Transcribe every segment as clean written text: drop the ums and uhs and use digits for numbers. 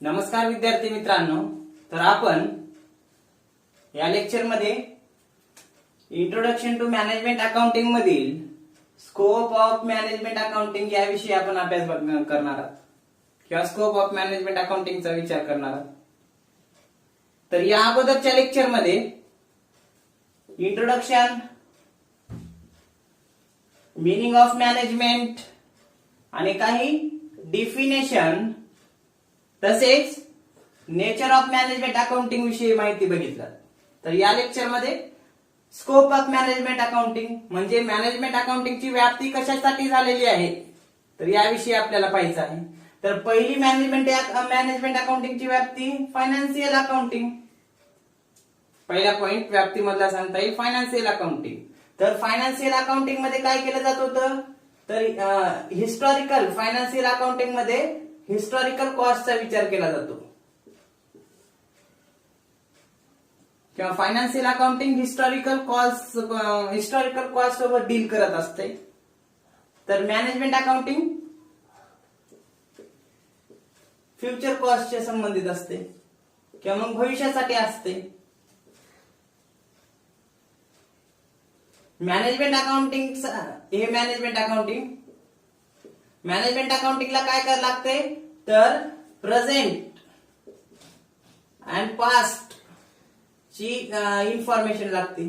नमस्कार विद्यार्थी मित्रांनो, तर आपण या लेक्चर मध्ये इंट्रोडक्शन टू मॅनेजमेंट अकाउंटिंग मधील स्कोप ऑफ मॅनेजमेंट अकाउंटिंग याविषयी आपण अभ्यास करणार आहोत किंवा स्कोप ऑफ मॅनेजमेंट अकाउंटिंगचा विचार करणार आहोत. तर या अगोदरच्या लेक्चर मध्ये इंट्रोडक्शन, मीनिंग ऑफ मॅनेजमेंट आणि काही डिफिनेशन तसेच नेचर ऑफ मॅनेजमेंट अकाउंटिंग विषयी माहिती बघितलं. तर या लेक्चर मध्ये स्कोप ऑफ मॅनेजमेंट अकाउंटिंग म्हणजे मॅनेजमेंट अकाउंटिंगची व्याप्ती कशासाठी झालेली आहे तर याविषयी आपल्याला पाहायचं आहे. तर पहिली मॅनेजमेंट अकाउंटिंगची व्याप्ती फायनान्शियल अकाउंटिंग. पहिला पॉइंट व्याप्तीमधला सांगता येईल फायनान्शियल अकाउंटिंग. तर फायनान्शियल अकाउंटिंग मध्ये काय केलं जात होतं तर हिस्टॉरिकल फायनान्शियल अकाउंटिंग मध्ये हिस्टॉरिकल कॉस्टचा विचार केला जातो किंवा फायनान्शियल अकाउंटिंग हिस्टॉरिकल कॉस्ट सोबत डील करत असते. तर मॅनेजमेंट अकाउंटिंग फ्युचर कॉस्टशी संबंधित असते किंवा मग भविष्यासाठी असते. मॅनेजमेंट अकाउंटिंगला काय करायला लागते तर प्रेझेंट अँड पास्ट ची इन्फॉर्मेशन लागते.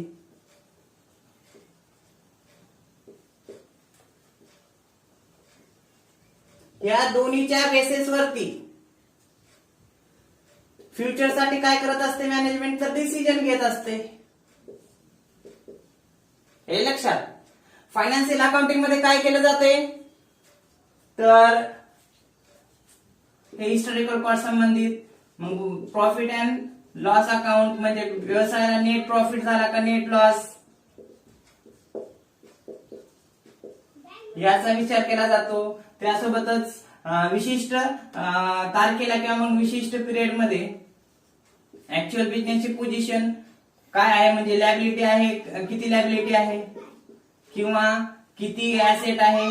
या दोन्हीच्या बेसिस वरती फ्युचर साठी काय करत असते मॅनेजमेंट तर डिसिजन घेत असते. हे लक्षात. फायनान्शियल अकाउंटिंग मध्ये काय केलं जाते तर हे हिस्टॉरिकल कॉस्ट संबंधित, मग प्रॉफिट अँड लॉस अकाउंट म्हणजे व्यवसायाला नेट प्रॉफिट झाला का नेट लॉस याचा विचार केला जातो. त्यासोबतच विशिष्ट तारखेला किंवा मग विशिष्ट पिरियड मध्ये ऍक्च्युअल बिझनेसची पोझिशन काय आहे म्हणजे लॅबिलिटी आहे, किती लॅबिलिटी आहे किंवा किती ऍसेट आहे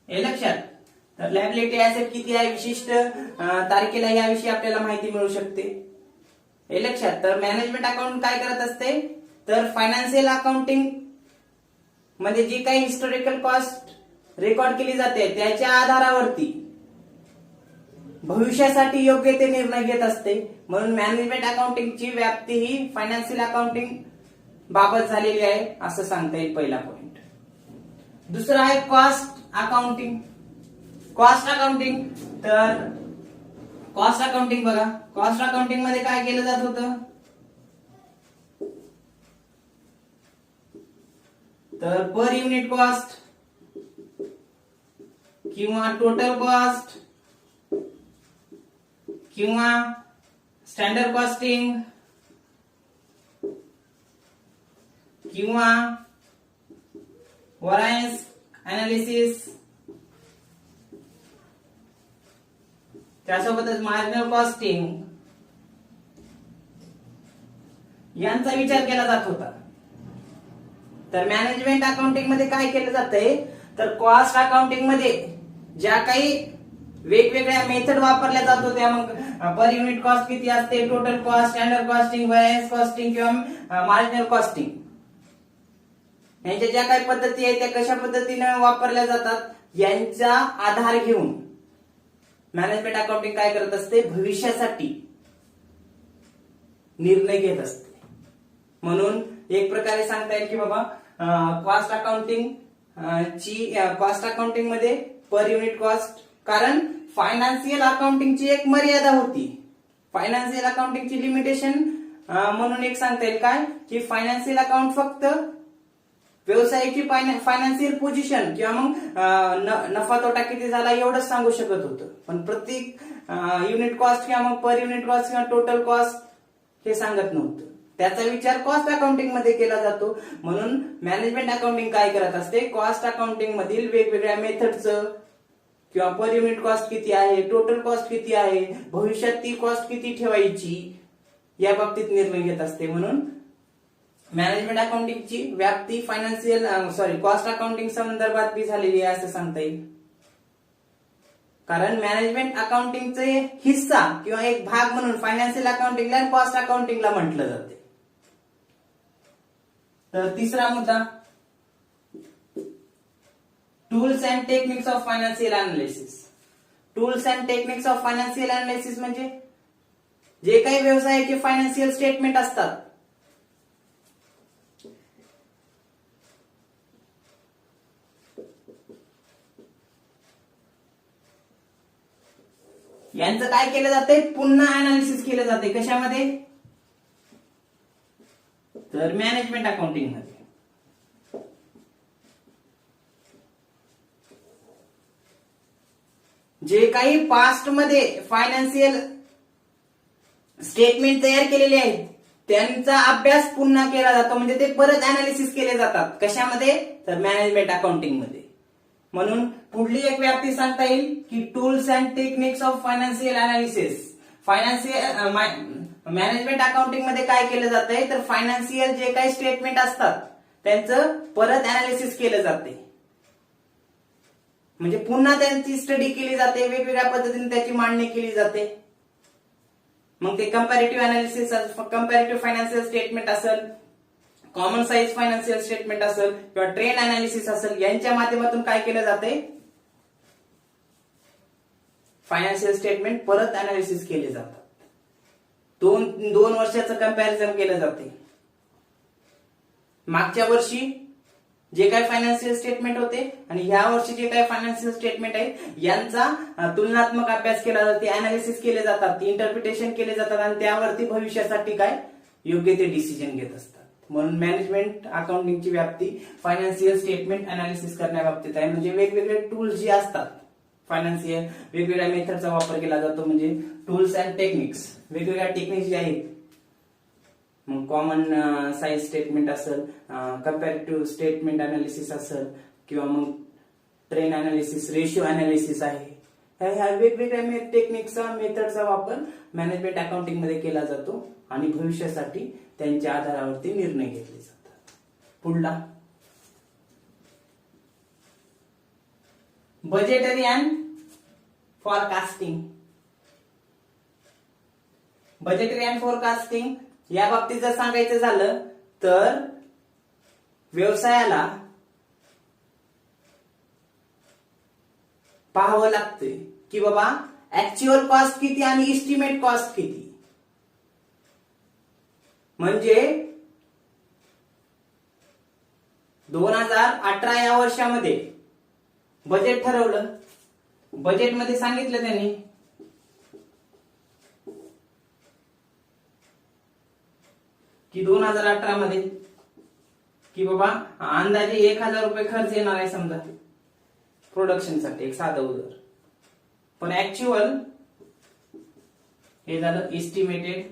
हे लक्षात. तर लॅबिलिटी ऍसेट किती आहे विशिष्ट तारखेला याविषयी आपल्याला माहिती मिळू शकते हे लक्षात. तर मॅनेजमेंट अकाउंट काय करत असते तर फायनान्शियल अकाउंटिंग म्हणजे जी काही हिस्टॉरिकल कॉस्ट रेकॉर्ड केली जाते त्याच्या आधारावरती भविष्यासाठी योग्य ते निर्णय घेत असते. म्हणून मॅनेजमेंट अकाउंटिंगची व्याप्ती ही फायनान्शियल अकाउंटिंग बाबत झालेली आहे असं सांगता येईल. पहिला पॉइंट. दुसरा आहे कॉस्ट अकाउंटिंग. कॉस्ट अकाउंटिंग तर कॉस्ट अकाउंटिंग बघा, कॉस्ट अकाउंटिंग मध्ये काय केलं जात होतं तर पर युनिट कॉस्ट किंवा टोटल कॉस्ट किंवा स्टँडर्ड कॉस्टिंग किंवा व्हरायन्स अनालिसिस, त्यासोबतच मार्जिनल कॉस्टिंग यांचा विचार केला जात होता. तर मॅनेजमेंट अकाउंटिंग मध्ये काय केलं जातंय तर कॉस्ट अकाउंटिंग मध्ये ज्या काही वेगवेगळ्या मेथड वापरल्या जात होत्या मग पर युनिट कॉस्ट किती असते, total cost, standard costing, variance costing किंवा मार्जिनल कॉस्टिंग यांच्या ज्या काही पद्धती आहेत त्या कशा पद्धतीने वापरल्या जातात यांचा आधार घेऊन मॅनेजमेंट अकाउंटिंग काय करत असते भविष्यासाठी निर्णय घेत असते. म्हणून एक प्रकारे सांगता येईल की बाबा कॉस्ट अकाउंटिंग मध्ये पर युनिट कॉस्ट, कारण फायनान्शियल अकाउंटिंगची एक मर्यादा होती. फायनान्शियल अकाउंटिंगची लिमिटेशन म्हणून एक सांगता येईल काय की फायनान्शियल अकाउंट फक्त व्यवसायाची फायनान्शियल पोझिशन किंवा मग नफा तोटा किती झाला एवढंच सांगू शकत होतं. पण प्रत्येक युनिट कॉस्ट किंवा मग पर युनिट कॉस्ट किंवा टोटल कॉस्ट हे सांगत नव्हतं. त्याचा विचार कॉस्ट अकाउंटिंग मध्ये केला जातो. म्हणून मॅनेजमेंट अकाउंटिंग काय करत असते कॉस्ट अकाउंटिंग मधील वेगवेगळ्या मेथडचं किंवा पर युनिट कॉस्ट किती आहे, टोटल कॉस्ट किती आहे, भविष्यात ती कॉस्ट किती ठेवायची या बाबतीत निर्णय घेत असते. म्हणून मॅनेजमेंट अकाउंटिंगची व्याप्ती कॉस्ट अकाउंटिंग संदर्भात बी झालेली आहे असं सांगता येईल. कारण मॅनेजमेंट अकाउंटिंगचे हिस्सा किंवा एक भाग म्हणून फायनान्शियल अकाउंटिंगला आणि कॉस्ट अकाउंटिंगला म्हटलं जाते. तर तिसरा मुद्दा, tools and techniques of financial analysis. Tools and techniques of financial analysis म्हणजे जे काही व्यवसायाचे फायनान्शियल स्टेटमेंट असतात यांचं काय केलं जाते, पुन्हा अनालिसिस केलं जाते. कशामध्ये, तर मॅनेजमेंट अकाउंटिंग मध्ये. जे काही पास्ट मध्ये फायनान्शियल स्टेटमेंट तयार केलेले आहेत त्यांचा अभ्यास पुन्हा केला जातो, म्हणजे ते परत अनालिसिस केले जातात. कशामध्ये, तर मॅनेजमेंट अकाउंटिंग मध्ये. म्हणून पुढली एक व्याप्ती सांगता येईल की tools and techniques of financial analysis. Financial management accounting मध्ये काय केलं जातंय, तर फायनान्शियल जे काही स्टेटमेंट असतात त्यांचं परत अनालिसिस केलं जाते, म्हणजे पुन्हा त्यांची स्टडी केली जाते, वेगवेगळ्या पद्धतीने त्याची मांडणी केली जाते. मग ते comparative analysis, comparative financial statement असेल, कॉमन साईज फायनान्शियल स्टेटमेंट असेल किंवा ट्रेंड अनालिसिस असेल, यांच्या माध्यमातून काय केलं जाते, फायनान्शियल स्टेटमेंट परत अनालिसिस केले जातात. दोन वर्षाचं कंपॅरिझन केलं जाते. मागच्या वर्षी जे काही फायनान्शियल स्टेटमेंट होते आणि ह्या वर्षी जे काही फायनान्शियल स्टेटमेंट आहेत यांचा तुलनात्मक अभ्यास केला जातो, अनालिसिस केले जातात, इंटरप्रिटेशन केले जातात आणि त्यावरती भविष्यासाठी काय योग्य ते डिसिजन घेत असतात. म्हणून मॅनेजमेंट अकाउंटिंगची व्याप्ती फायनान्शियल स्टेटमेंट अनालिसिस करण्याबाबतीत आहे. म्हणजे वेगवेगळे टूल्स जे असतात फायनान्शियल, वेगवेगळ्या मेथडचा वापर केला जातो, म्हणजे टूल्स अँड टेक्निक्स, वेगवेगळ्या टेक्निक्स जे आहेत. मग कॉमन साईज स्टेटमेंट असेल, कंपॅरेटिव्ह स्टेटमेंट अनालिसिस असेल किंवा मग ट्रेंड अनालिसिस, रेशिओ अनालिसिस आहे. ह्या वेगवेगळ्या टेक्निक्सचा, मेथडचा वापर मॅनेजमेंट अकाउंटिंग मध्ये केला जातो आणि भविष्यासाठी त्यांच्या आधारावरती निर्णय घेतले जातात. पुढला, budgetary and forecasting. Budgetary and forecasting या बाबतीत जर सांगायचं झालं तर व्यवसायाला पाहावं लागतंय की बाबा ऍक्च्युअल कॉस्ट किती आणि इस्टिमेट कॉस्ट किती. म्हणजे 2018 या वर्षामध्ये बजेट ठरवलं. बजेटमध्ये सांगितलं त्यांनी की 2018 मध्ये की बाबा अंदाजे 1000 रुपये खर्च येणार आहे समजा प्रोडक्शनसाठी, एक साधं उदाहरण. पण ऍक्च्युअल हे झालं एस्टिमेटेड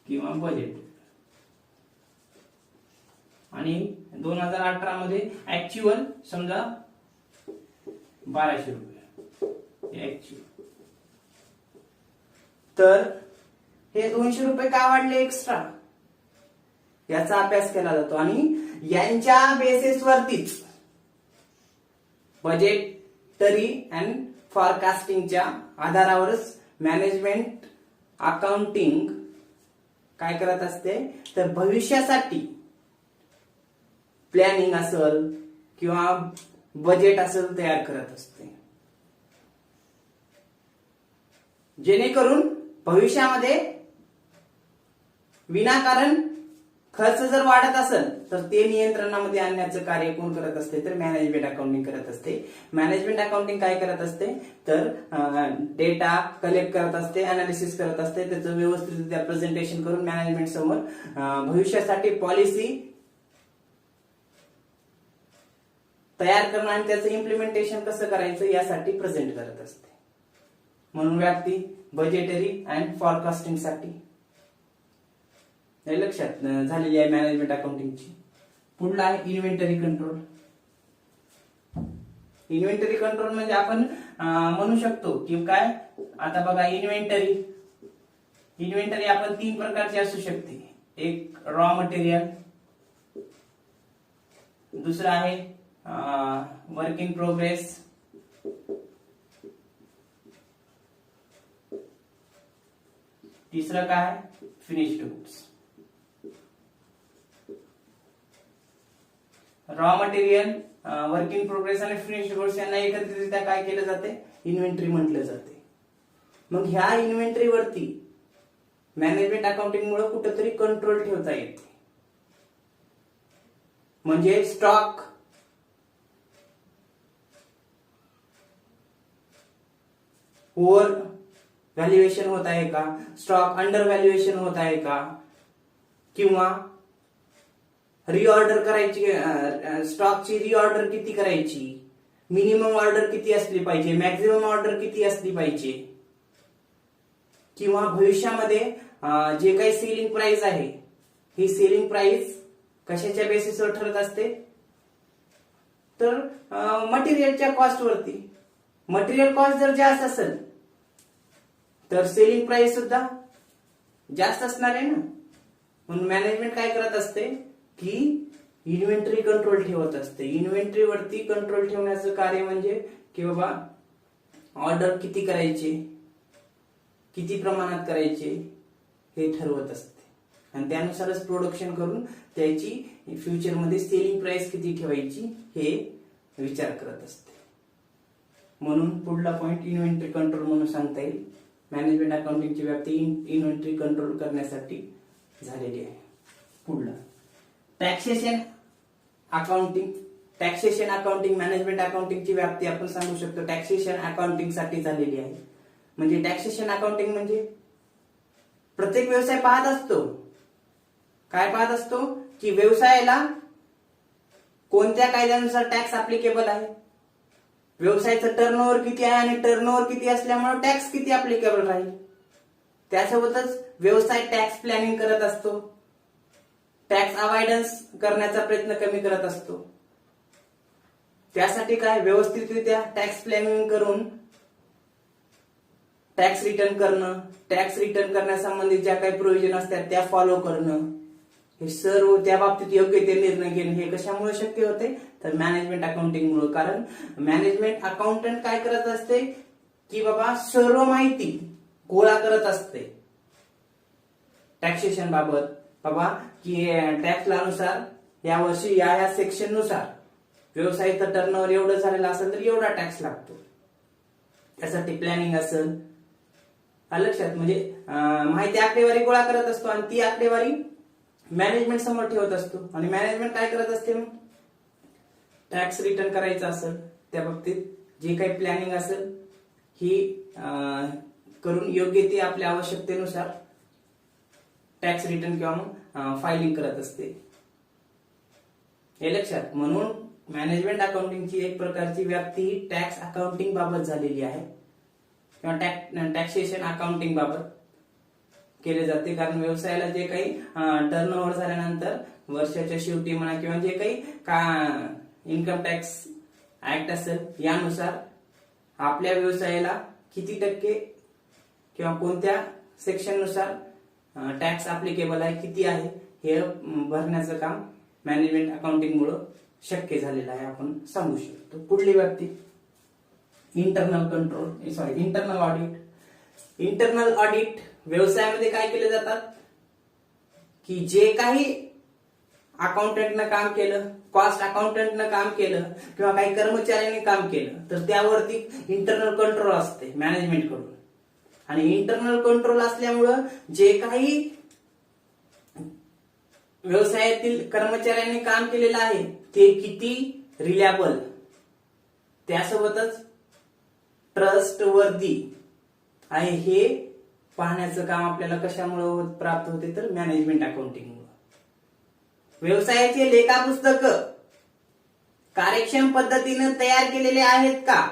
किंवा बजेट. आणि 2018 मध्ये ऍक्च्युअल समजा 1200 रुपये ऍक्च्युअल. तर हे 200 रुपये का वाढले एक्स्ट्रा, याचा अभ्यास केला जातो आणि यांच्या बेसिसवरतीच बजेटरी अँड फॉरकास्टिंगच्या आधारावरच मॅनेजमेंट अकाउंटिंग काय करत असते, तर भविष्यासाठी प्लॅनिंग असेल किंवा बजेट असेल तयार करत असते, जेणेकरून भविष्यामध्ये विनाकारण खर्च जर वाढत असेल तर ते नियंत्रणामध्ये आणण्याचं कार्य कोण करत असते, तर मॅनेजमेंट अकाउंटिंग करत असते. मॅनेजमेंट अकाउंटिंग काय करत असते, तर डेटा कलेक्ट करत असते, अनालिसिस करत असते, त्याचं व्यवस्थितरित्या प्रेझेंटेशन करून मॅनेजमेंट समोर भविष्यासाठी पॉलिसी तयार करणं आणि त्याचं इम्प्लिमेंटेशन कसं करायचं यासाठी प्रेझेंट करत असते. म्हणून व्याप्ती बजेटरी अँड फॉरकास्टिंग साठी लक्षात झालेली आहे मॅनेजमेंट अकाउंटिंगची. पुढला आहे इन्व्हेंटरी कंट्रोल. इन्व्हेंटरी कंट्रोल म्हणजे आपण म्हणू शकतो की काय, आता बघा इन्व्हेंटरी आपण 3 प्रकारची असू शकते. एक रॉ मटेरियल, दुसरं आहे वर्क इन प्रोग्रेस तिसरं काय finished goods. Raw material, work in progress आणि फिनिश्ड गुड्स यांना एकत्रितरित्या काय केलं जाते, इन्व्हेंटरी म्हटलं जाते. मग ह्या इन्व्हेंटरी वरती मॅनेजमेंट अकाउंटिंग मुळे कुठेतरी कंट्रोल ठेवता येते. म्हणजे स्टॉक ओव्हर व्हॅल्युएशन होत आहे का, स्टॉक अंडर व्हॅल्युएशन होत आहे का, किंवा रिऑर्डर करायची, स्टॉकची रिऑर्डर किती करायची, मिनिमम ऑर्डर किती असली पाहिजे, मॅक्झिमम ऑर्डर किती असली पाहिजे, किंवा भविष्यामध्ये जे काही सेलिंग प्राइस आहे ही सेलिंग प्राइस कशाच्या बेसिसवर ठरत असते, तर मटेरियलच्या कॉस्ट वरती. मटेरियल कॉस्ट जर जास्त असेल तर सेलिंग प्राइस सुद्धा जास्त असणार आहे ना. म्हणून मॅनेजमेंट काय करत असते की इन्व्हेंटरी कंट्रोल ठेवत असते. इन्व्हेंटरी वरती कंट्रोल ठेवण्याचं कार्य म्हणजे की बाबा ऑर्डर किती करायचे, किती प्रमाणात करायचे हे ठरवत असते आणि त्यानुसारच प्रोडक्शन करून त्याची फ्युचरमध्ये सेलिंग प्राइस किती ठेवायची हे विचार करत असते. म्हणून पुढला पॉइंट इन्व्हेंटरी कंट्रोल म्हणून सांगता येईल. मॅनेजमेंट अकाउंटिंगची व्याप्ती इन्व्हेंटरी कंट्रोल करण्यासाठी झालेली आहे. पुढला taxation accounting. Taxation accounting management अकाउंटिंगची व्याप्ती आपण सांगू शकतो टॅक्सेशन अकाउंटिंग साठी झालेली आहे. म्हणजे टॅक्सेशन अकाउंटिंग म्हणजे प्रत्येक व्यवसाय पाहत असतो, काय पाहत असतो की व्यवसायाला कोणत्या कायद्यानुसार टॅक्स अप्लिकेबल आहे, व्यवसायाचं टर्नओव्हर किती आहे आणि टर्नओव्हर किती असल्यामुळे टॅक्स किती अप्लिकेबल राहील. त्यासोबतच व्यवसाय टॅक्स प्लॅनिंग करत असतो, टॅक्स अवॉइडन्स करण्याचा प्रयत्न कमी करत असतो. त्यासाठी काय व्यवस्थितरित्या टॅक्स प्लॅनिंग करून टॅक्स रिटर्न करणं, टॅक्स रिटर्न करण्यासंबंधित ज्या काही प्रोव्हिजन असतात त्या फॉलो करणं, हे सर्व त्या बाबतीत योग्य ते निर्णय घेणं हे कशामुळे शक्य होते, तर मॅनेजमेंट अकाउंटिंग मुळे. कारण मॅनेजमेंट अकाउंटंट काय करत असते की बाबा सर्व माहिती गोळा करत असते टॅक्सेशन बाबत. बाबा की टॅक्स नुसार या वर्षी या सेक्शन नुसार व्यवसायाचं टर्नओव्हर एवढं झालेलं असेल तर एवढा टॅक्स लागतो, त्यासाठी प्लॅनिंग असेल लक्षात. म्हणजे माहिती आकडेवारी गोळा करत असतो आणि ती आकडेवारी मॅनेजमेंट समोर ठेवत असतो आणि मॅनेजमेंट काय करत असते, मग टॅक्स रिटर्न करायचं असेल त्या बाबतीत जे काही प्लॅनिंग असेल ही करून योग्य ते आपल्या आवश्यकतेनुसार टॅक्स रिटर्न किंवा मग फायलिंग करत असते, हे लक्षात. म्हणून मॅनेजमेंट अकाउंटिंगची एक प्रकारची व्याप्ती टॅक्स अकाउंटिंग बाबत झालेली आहे किंवा टॅक्सेशन अकाउंटिंग बाबत केले जाते. कारण व्यवसायाला जे काही टर्नओव्हर झाल्यानंतर वर्षाच्या शेवटी म्हणा किंवा जे काही इन्कम टॅक्स ऍक्ट असेल यानुसार आपल्या व्यवसायाला किती टक्के किंवा कोणत्या सेक्शन नुसार टॅक्स अप्लिकेबल आहे, किती आहे हे भरण्याचं काम मॅनेजमेंट अकाउंटिंग मुळे शक्य झालेलं आहे आपण सांगू शकतो. पुढली व्याप्ती internal control internal audit. Internal audit व्यवसायामध्ये काय केले जातात की जे काही अकाउंटंटनं काम केलं, कॉस्ट अकाउंटंटनं काम केलं किंवा काही कर्मचाऱ्यांनी काम केलं तर त्यावरती इंटरनल कंट्रोल असते मॅनेजमेंट कडून. आणि इंटरनल कंट्रोल असल्यामुळं जे काही व्यवसायातील कर्मचाऱ्यांनी काम केलेलं आहे ते किती रिलायबल, त्यासोबतच ट्रस्टवर्दी आहे हे पाहण्याचं काम आपल्याला कशामुळे प्राप्त होते, तर मॅनेजमेंट अकाउंटिंग मुळे. व्यवसायाचे लेखापुस्तक कार्यक्षम पद्धतीने तयार केलेले आहेत का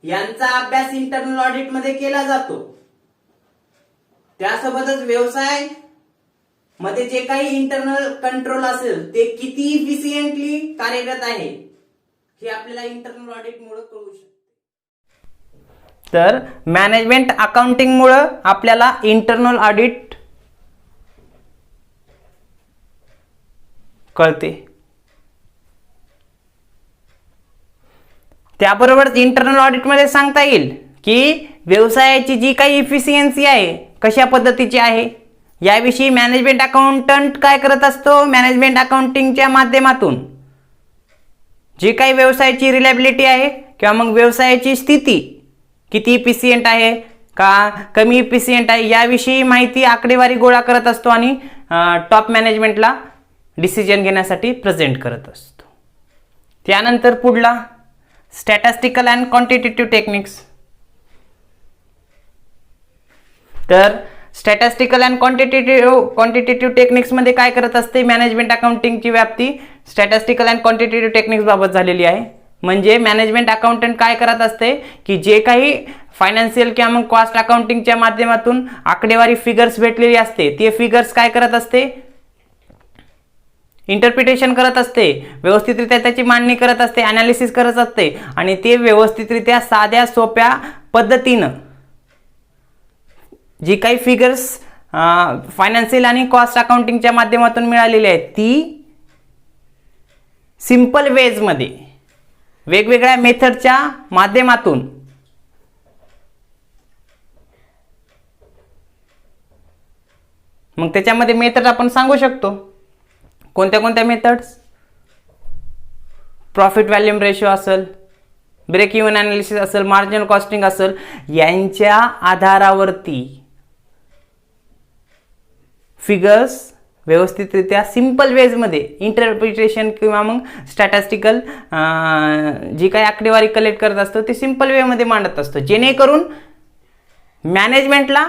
यांचा अभ्यास इंटरनल ऑडिट मध्ये केला जातो. त्यासोबतच व्यवसाय मध्ये जे काही इंटरनल कंट्रोल असेल ते किती इफिशियंटली कार्यरत आहे हे आपल्याला इंटरनल ऑडिट मुळे कळू शकते. तर मॅनेजमेंट अकाउंटिंग मुळे आपल्याला इंटरनल ऑडिट कळते. त्याबरोबरच इंटरनल ऑडिट मध्ये सांगता येईल की व्यवसायाची जी काही इफिशियन्सी आहे कशा पद्धतीची आहे याविषयी मॅनेजमेंट अकाउंटंट काय करत असतो, मॅनेजमेंट अकाउंटिंगच्या माध्यमातून जी काही व्यवसायाची रिलायबिलिटी आहे किंवा मग व्यवसायाची स्थिती किती इफिशियंट आहे का कमी इफिशियंट आहे याविषयी माहिती आकडेवारी गोळा करत असतो आणि टॉप मॅनेजमेंटला डिसिजन घेण्यासाठी प्रेझेंट करत असतो. त्यानंतर पुढला स्टॅटिस्टिकल अँड क्वांटिटेटिव्ह टेक्निक्स. तर स्टॅटिस्टिकल अँड क्वांटिटेटिव्ह टेक्निक्समध्ये काय करत असते, मॅनेजमेंट अकाउंटिंगची व्याप्ती स्टॅटिस्टिकल अँड क्वांटिटेटिव्ह टेक्निक्स बाबत झालेली आहे. म्हणजे मॅनेजमेंट अकाउंटंट काय करत असते की जे काही फायनान्शियल किंवा मग कॉस्ट अकाउंटिंगच्या माध्यमातून आकडेवारी फिगर्स भेटलेली असते ते फिगर्स काय करत असते, इंटरप्रिटेशन करत असते, व्यवस्थितरित्या त्याची मांडणी करत असते, अनालिसिस करत असते आणि ते व्यवस्थितरित्या साध्या सोप्या पद्धतीनं जी काही फिगर्स फायनान्शियल आणि कॉस्ट अकाउंटिंगच्या माध्यमातून मिळालेली आहेत ती सिंपल वेजमध्ये वेगवेगळ्या मेथडच्या माध्यमातून मग त्याच्यामध्ये मेथड आपण सांगू शकतो. कोणत्या कोणत्या मेथड्स, प्रॉफिट व्हॉल्यूम रेशो असेल, ब्रेक इव्हन अनालिसिस असेल, मार्जिनल कॉस्टिंग असेल, यांच्या आधारावरती फिगर्स व्यवस्थितरित्या सिंपल वेजमध्ये इंटरप्रिटेशन किंवा मग स्टॅटिस्टिकल जी काही आकडेवारी कलेक्ट करत असतो ते सिंपल वेमध्ये मांडत असतो जेणेकरून मॅनेजमेंटला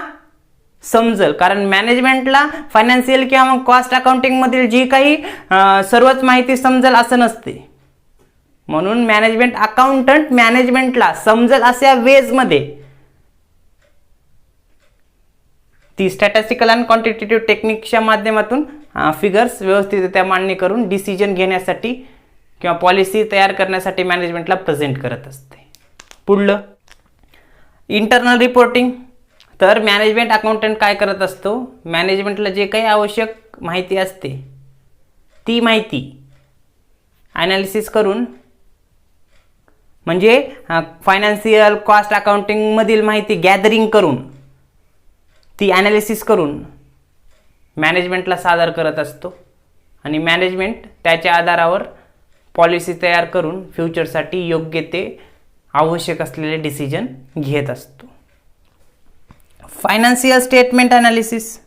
समजेल. कारण मॅनेजमेंटला फायनान्शियल किंवा मग कॉस्ट अकाउंटिंगमधील जी काही सर्वच माहिती समजेल असं नसते. म्हणून मॅनेजमेंट अकाउंटंट मॅनेजमेंटला समजेल अशा वेजमध्ये ती स्टॅटिस्टिकल अँड क्वांटिटेटिव्ह टेक्निकच्या माध्यमातून फिगर्स व्यवस्थितरित्या मांडणी करून डिसिजन घेण्यासाठी किंवा पॉलिसी तयार करण्यासाठी मॅनेजमेंटला प्रेझेंट करत असते. पुढलं इंटरनल रिपोर्टिंग. तर मॅनेजमेंट अकाउंटंट काय करत असतो, मॅनेजमेंटला जे काही आवश्यक माहिती असते ती माहिती ॲनालिसिस करून म्हणजे फायनान्शियल कॉस्ट अकाउंटिंगमधील माहिती गॅदरिंग करून ती ॲनालिसिस करून मॅनेजमेंटला सादर करत असतो आणि मॅनेजमेंट त्याच्या आधारावर पॉलिसी तयार करून फ्युचरसाठी योग्य ते आवश्यक असलेले डिसिजन घेत असतो. Financial statement analysis.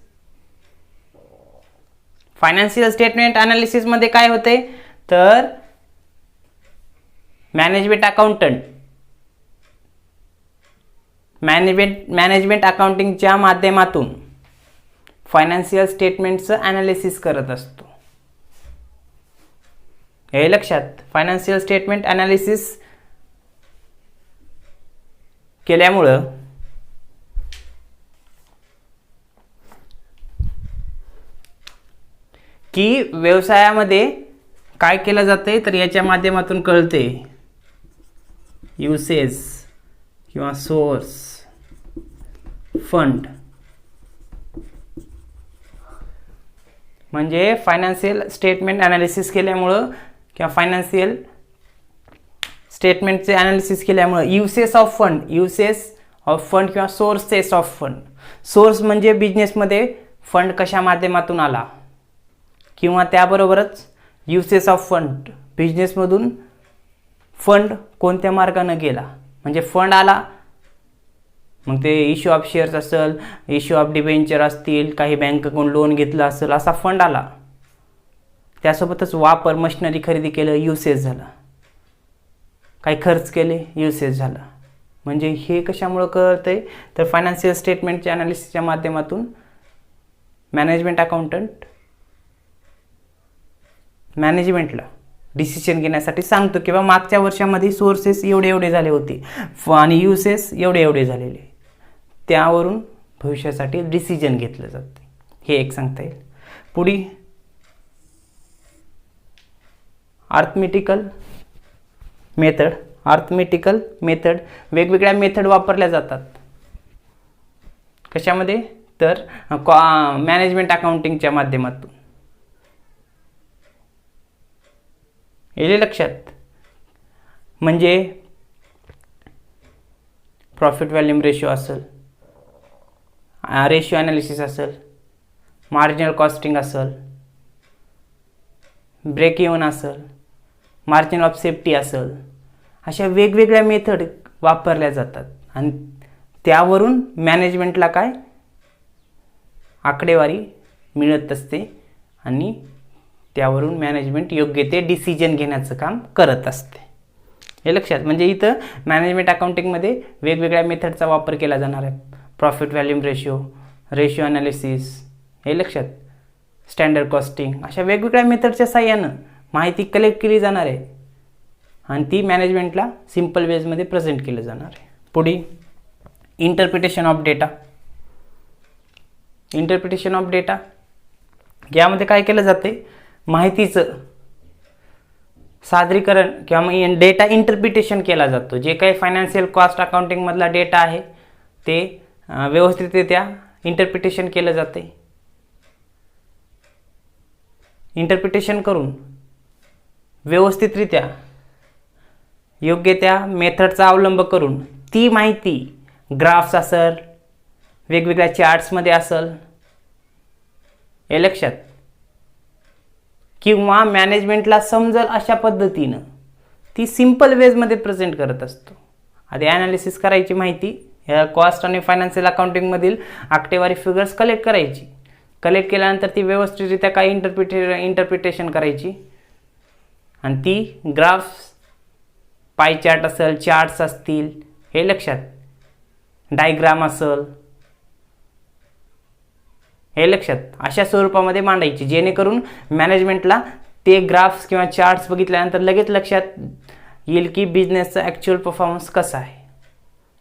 Financial statement ॲनालिसिसमध्ये काय होते तर मॅनेजमेंट अकाउंटिंगच्या माध्यमातून फायनान्शियल स्टेटमेंटचं ॲनालिसिस करत असतो. हे लक्षात, फायनान्शियल स्टेटमेंट ॲनालिसिस केल्यामुळं की व्यवसायामध्ये काय केलं जाते तर याच्या माध्यमातून कळते युसेस किंवा सोर्स, फंड. म्हणजे फायनान्शियल स्टेटमेंट ॲनालिसिस केल्यामुळं किंवा फायनान्शियल स्टेटमेंटचे ॲनालिसिस केल्यामुळं युसेस ऑफ फंड किंवा सोर्सेस ऑफ फंड. सोर्स म्हणजे बिझनेसमध्ये फंड कशा माध्यमातून आला किंवा त्याबरोबरच युसेस ऑफ फंड बिझनेसमधून फंड कोणत्या मार्गाने गेला. म्हणजे फंड आला मग ते इश्यू ऑफ शेअर्स असेल, इश्यू ऑफ डिबेंचर असतील, काही बँकेकडून लोन घेतलं असेल, असा फंड आला. त्यासोबतच वापर, मशिनरी खरेदी केलं, युसेस झाला. काही खर्च केले, युसेस झाला. म्हणजे हे कशामुळं कळतंय तर फायनान्शियल स्टेटमेंटच्या ॲनालिसिसच्या माध्यमातून मॅनेजमेंट अकाउंटंट मॅनेजमेंटला डिसिजन घेण्यासाठी सांगतो किंवा मागच्या वर्षामध्ये सोर्सेस एवढे झाले होते आणि युसेस एवढे झालेले, त्यावरून भविष्यासाठी डिसिजन घेतलं जाते. हे एक सांगता येईल. पुढे अर्थमेटिकल मेथड. वेगवेगळ्या मेथड वापरल्या जातात. कशामध्ये तर मॅनेजमेंट अकाउंटिंगच्या माध्यमातून. येईल लक्षात. म्हणजे प्रॉफिट व्हॉल्यूम रेशो असेल, रेशो ॲनालिसिस असेल, मार्जिनल कॉस्टिंग असेल, ब्रेक इव्हन असेल, मार्जिन ऑफ सेफ्टी असेल, अशा वेगवेगळ्या मेथड वापरल्या जातात आणि त्यावरून मॅनेजमेंटला काय आकडेवारी मिळत असते आणि त्यावरून मॅनेजमेंट योग्य ते डिसिजन घेण्याचं काम करत असते. हे लक्षात, म्हणजे इथं मॅनेजमेंट अकाउंटिंगमध्ये वेगवेगळ्या मेथडचा वापर केला जाणार आहे. Profit volume ratio, ratio analysis, हे लक्षात, स्टँडर्ड कॉस्टिंग, अशा वेगवेगळ्या मेथडच्या साहाय्यानं माहिती कलेक्ट केली जाणार आहे आणि ती मॅनेजमेंटला सिम्पल वेजमध्ये प्रेझेंट केलं जाणार आहे. पुढे interpretation of data. Interpretation of data यामध्ये काय केलं जाते, माहितीचं सादरीकरण किंवा मग डेटा इंटरप्रिटेशन केला जातो. जे काही फायनान्शियल कॉस्ट अकाउंटिंगमधला डेटा आहे ते व्यवस्थितरित्या इंटरप्रिटेशन केलं जाते. इंटरप्रिटेशन करून व्यवस्थितरित्या योग्य त्या मेथडचा अवलंब करून ती माहिती ग्राफ्स असेल, वेगवेगळ्या चार्ट्समध्ये असेल, हे लक्षात, किंवा मॅनेजमेंटला समजेल अशा पद्धतीनं ती सिम्पल वेजमध्ये प्रेझेंट करत असतो. आधी ॲनालिसिस करायची माहिती, ह्या कॉस्ट आणि फायनान्शियल अकाउंटिंगमधील आकडेवारी फिगर्स कलेक्ट करायची. कलेक्ट केल्यानंतर ती व्यवस्थितरित्या काय इंटरप्रिटेशन करायची आणि ती ग्राफ्स, पाय चार्ट असेल, चार्ट्स असतील, हे लक्षात, डायग्राम असेल, हे लक्षात, अशा स्वरूपामध्ये मांडायची जेणेकरून मॅनेजमेंटला ते ग्राफ्स किंवा चार्ट्स बघितल्यानंतर लगेच लक्षात येईल की बिझनेसचा ॲक्च्युअल परफॉर्मन्स कसा आहे,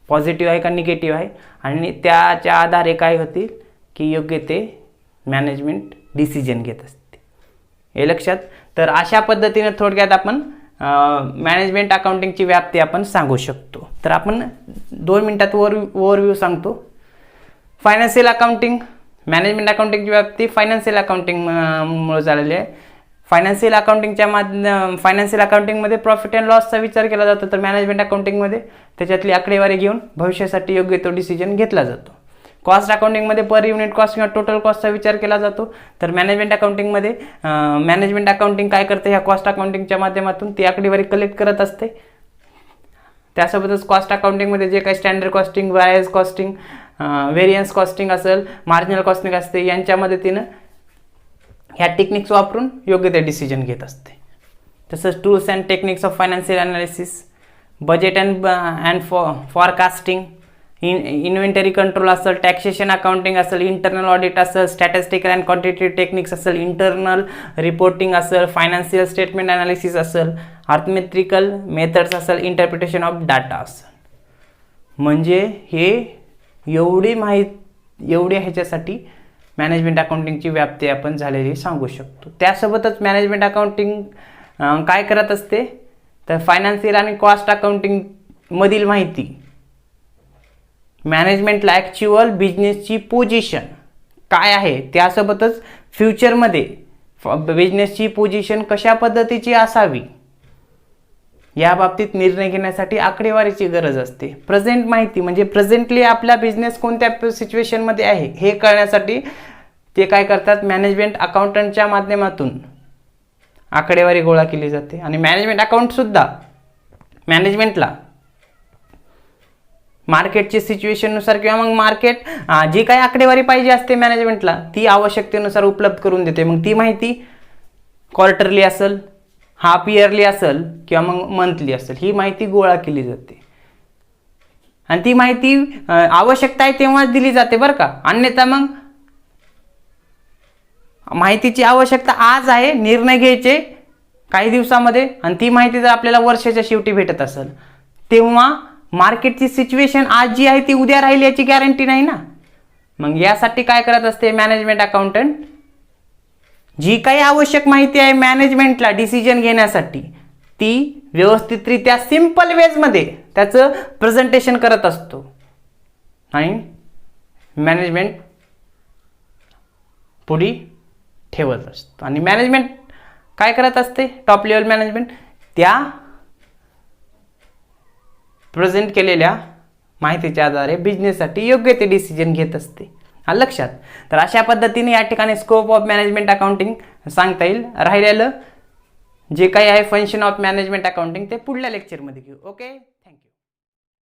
पॉझिटिव्ह आहे का निगेटिव्ह आहे, आणि त्याच्या आधारे काय होतील की योग्य ते मॅनेजमेंट डिसिजन घेत असते. हे लक्षात. तर अशा पद्धतीने थोडक्यात आपण मॅनेजमेंट अकाउंटिंगची व्याप्ती आपण सांगू शकतो. तर आपण 2 मिनिटात ओव्हरव्ह्यू सांगतो. फायनान्शियल अकाउंटिंग, मॅनेजमेंट अकाउंटिंगची व्याप्ती फायनान्शियल अकाउंटिंगमुळे झालेली आहे. फायनान्शियल अकाउंटिंगमध्ये प्रॉफिट अँड लॉसचा विचार केला जातो, तर मॅनेजमेंट अकाउंटिंगमध्ये त्याच्यातली आकडेवारी घेऊन भविष्यासाठी योग्य तो डिसिजन घेतला जातो. कॉस्ट अकाउंटिंगमध्ये पर युनिट कॉस्ट किंवा टोटल कॉस्टचा विचार केला जातो, तर मॅनेजमेंट अकाउंटिंगमध्ये मॅनेजमेंट अकाउंटिंग काय करते, ह्या कॉस्ट अकाउंटिंगच्या माध्यमातून ती आकडेवारी कलेक्ट करत असते. त्यासोबतच कॉस्ट अकाउंटिंगमध्ये जे काही स्टँडर्ड कॉस्टिंग, व्हेरियन्स कॉस्टिंग असेल, मार्जिनल कॉस्टिंग असते, यांच्या मदतीनं ह्या टेक्निक्स वापरून योग्य ते डिसिजन घेत असते. तसंच tools and techniques of financial analysis, budget and forecasting, inventory control असेल, टॅक्सेशन अकाउंटिंग असेल, इंटरनल ऑडिट असेल, स्टॅटिस्टिकल अँड क्वांटिटेटिव्ह टेक्निक्स असेल, इंटरनल रिपोर्टिंग असेल, फायनान्शियल स्टेटमेंट ॲनालिसिस असेल, अर्थमेट्रिकल मेथड्स असेल, इंटरप्रिटेशन ऑफ डाटा असेल. म्हणजे हे एवढी ह्याच्यासाठी मॅनेजमेंट अकाउंटिंगची व्याप्ती आपण झालेली सांगू शकतो. त्यासोबतच मॅनेजमेंट अकाउंटिंग काय करत असते, तर फायनान्शियल आणि कॉस्ट अकाउंटिंग मधील माहिती मॅनेजमेंटला ॲक्च्युअल बिझनेसची पोझिशन काय आहे, त्यासोबतच फ्युचरमध्ये बिझनेसची पोझिशन कशा पद्धतीची असावी या बाबतीत निर्णय घेण्यासाठी आकडेवारीची गरज असते. प्रेझेंट माहिती म्हणजे प्रेझेंटली आपला बिझनेस कोणत्या सिच्युएशनमध्ये आहे हे कळण्यासाठी ते काय करतात, मॅनेजमेंट अकाउंटंटच्या माध्यमातून आकडेवारी गोळा केली जाते. आणि मॅनेजमेंट अकाउंटसुद्धा मॅनेजमेंटला मार्केटची सिच्युएशननुसार किंवा मग मार्केट जी काही आकडेवारी पाहिजे असते मॅनेजमेंटला ती आवश्यकतेनुसार उपलब्ध करून देते. मग ती माहिती क्वार्टरली असेल, हाफ इयरली असेल किंवा मग मंथली असेल, ही माहिती गोळा केली जाते आणि ती माहिती आवश्यकता आहे तेव्हाच दिली जाते बरं का. अन्यथा मग माहितीची आवश्यकता आज आहे, निर्णय घ्यायचे काही दिवसामध्ये, आणि ती माहिती जर आपल्याला वर्षाच्या शेवटी भेटत असेल तेव्हा मार्केटची सिच्युएशन आज जी आहे ती उद्या राहील याची गॅरंटी नाही ना. मग यासाठी काय करत असते मॅनेजमेंट अकाउंटंट, जी काही आवश्यक माहिती आहे मॅनेजमेंटला डिसिजन घेण्यासाठी ती व्यवस्थितरित्या सिंपल वेजमध्ये त्याचं प्रेझेंटेशन करत असतो आणि मॅनेजमेंट पुढे ठेवत असतो. आणि मॅनेजमेंट काय करत असते, टॉप लेवल मॅनेजमेंट त्या प्रेझेंट केलेल्या माहितीच्या आधारे बिझनेससाठी योग्य ते डिसिजन घेत असते. लक्षात. तर अशा पद्धतीने या ठिकाणी स्कोप ऑफ मॅनेजमेंट अकाउंटिंग सांगता येईल. राहिलेलं जे काही आहे फंक्शन ऑफ मॅनेजमेंट अकाउंटिंग ते पुढल्या लेक्चरमध्ये घेऊ. ओके.